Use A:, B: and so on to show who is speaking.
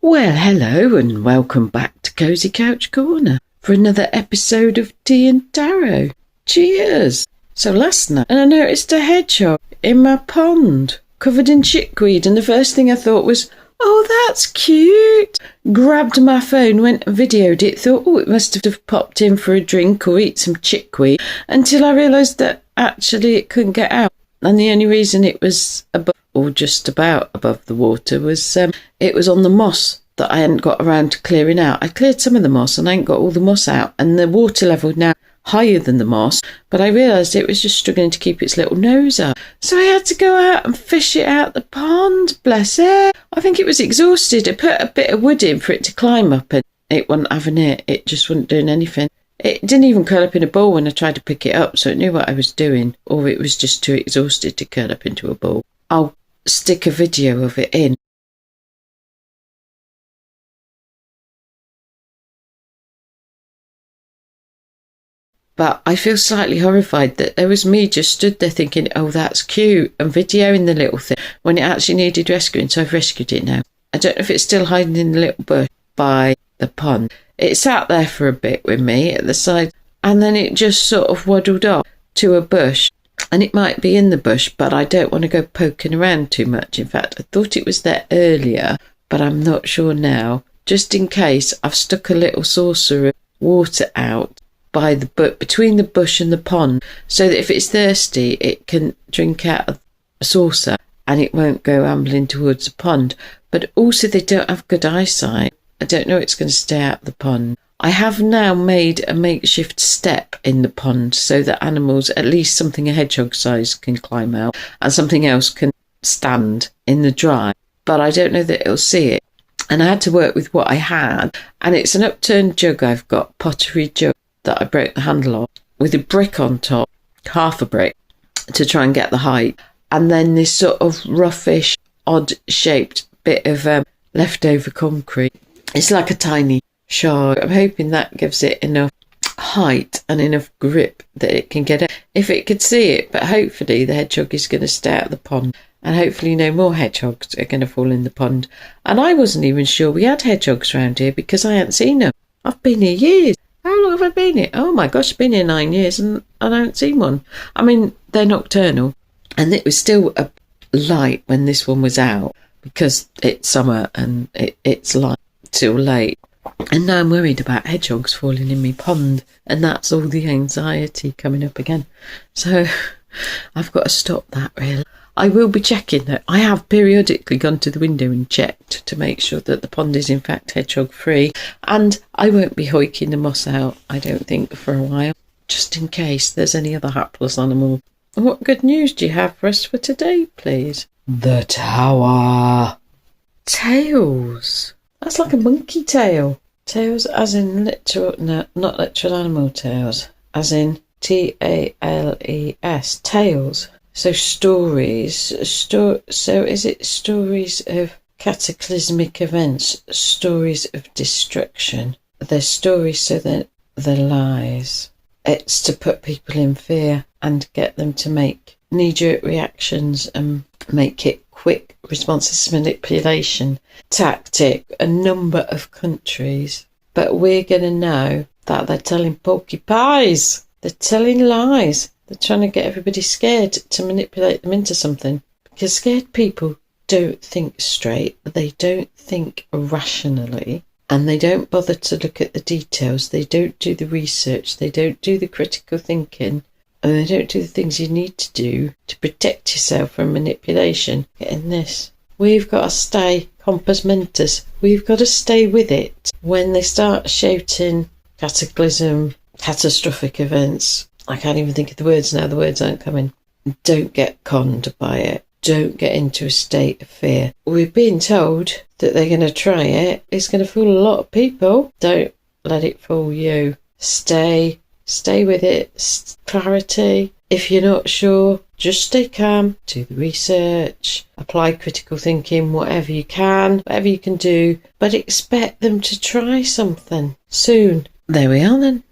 A: Well, hello and welcome back to Cozy Couch Corner for another episode of Tea and Tarot. Cheers! So last night I noticed a hedgehog in my pond covered in chickweed, and the first thing I thought was, oh, that's cute. Grabbed my phone, went and videoed it, thought, oh, it must have popped in for a drink or eat some chickweed, until I realised that actually it couldn't get out. And the only reason it was above, or just about above the water, was it was on the moss that I hadn't got around to clearing out. I cleared some of the moss and I ain't got all the moss out, and the water level now higher than the moss, but I realised it was just struggling to keep its little nose up. So I had to go out and fish it out the pond, bless it. I think it was exhausted. I put a bit of wood in for it to climb up and it wasn't having it. It just wasn't doing anything. It didn't even curl up in a ball when I tried to pick it up, so it knew what I was doing, or it was just too exhausted to curl up into a ball. I'll stick a video of it in. But I feel slightly horrified that there was me just stood there thinking, oh, that's cute, and videoing the little thing when it actually needed rescuing, so I've rescued it now. I don't know if it's still hiding in the little bush by the pond. It sat there for a bit with me at the side, and then it just sort of waddled off to a bush. And it might be in the bush, but I don't want to go poking around too much. In fact, I thought it was there earlier, but I'm not sure now. Just in case, I've stuck a little saucer of water out by between the bush and the pond, so that if it's thirsty, it can drink out of a saucer and it won't go ambling towards the pond. But also, they don't have good eyesight. I don't know it's going to stay out of the pond. I have now made a makeshift step in the pond so that animals, at least something a hedgehog size, can climb out and something else can stand in the dry. But I don't know that it'll see it. And I had to work with what I had. And it's an upturned jug I've got, pottery jug, that I broke the handle of, with a brick on top, half a brick, to try and get the height. And then this sort of roughish, odd-shaped bit of leftover concrete. It's like a tiny shard. I'm hoping that gives it enough height and enough grip that it can get it. If it could see it, but hopefully the hedgehog is going to stay out of the pond, and hopefully no more hedgehogs are going to fall in the pond. And I wasn't even sure we had hedgehogs around here because I hadn't seen them. I've been here years. How long have I been here? Oh my gosh, I've been here 9 years and I don't see one. I mean, they're nocturnal, and it was still a light when this one was out because it's summer and it's light till late. And now I'm worried about hedgehogs falling in my pond, and that's all the anxiety coming up again. So I've got to stop that, really. I will be checking that. I have periodically gone to the window and checked to make sure that the pond is in fact hedgehog free, and I won't be hoiking the moss out, I don't think, for a while, just in case there's any other hapless animal. And what good news do you have for us for today, please? The tower. Tails. That's like a monkey tail. Tails as in literal, no, not literal animal tails, as in Tales, tails. So stories, so is it stories of cataclysmic events, stories of destruction? They're stories so that they're lies. It's to put people in fear and get them to make knee-jerk reactions and make it quick responses, manipulation tactic, a number of countries. But we're going to know that they're telling porky pies. They're telling lies. They're trying to get everybody scared to manipulate them into something. Because scared people don't think straight. They don't think rationally. And they don't bother to look at the details. They don't do the research. They don't do the critical thinking. And they don't do the things you need to do to protect yourself from manipulation. Getting this. We've got to stay compos mentis. We've got to stay with it. When they start shouting cataclysm, catastrophic events, I can't even think of the words now. The words aren't coming. Don't get conned by it. Don't get into a state of fear. We're being told that they're going to try it. It's going to fool a lot of people. Don't let it fool you. Stay with it. Clarity. If you're not sure, just stay calm. Do the research. Apply critical thinking, whatever you can do. But expect them to try something soon. There we are then.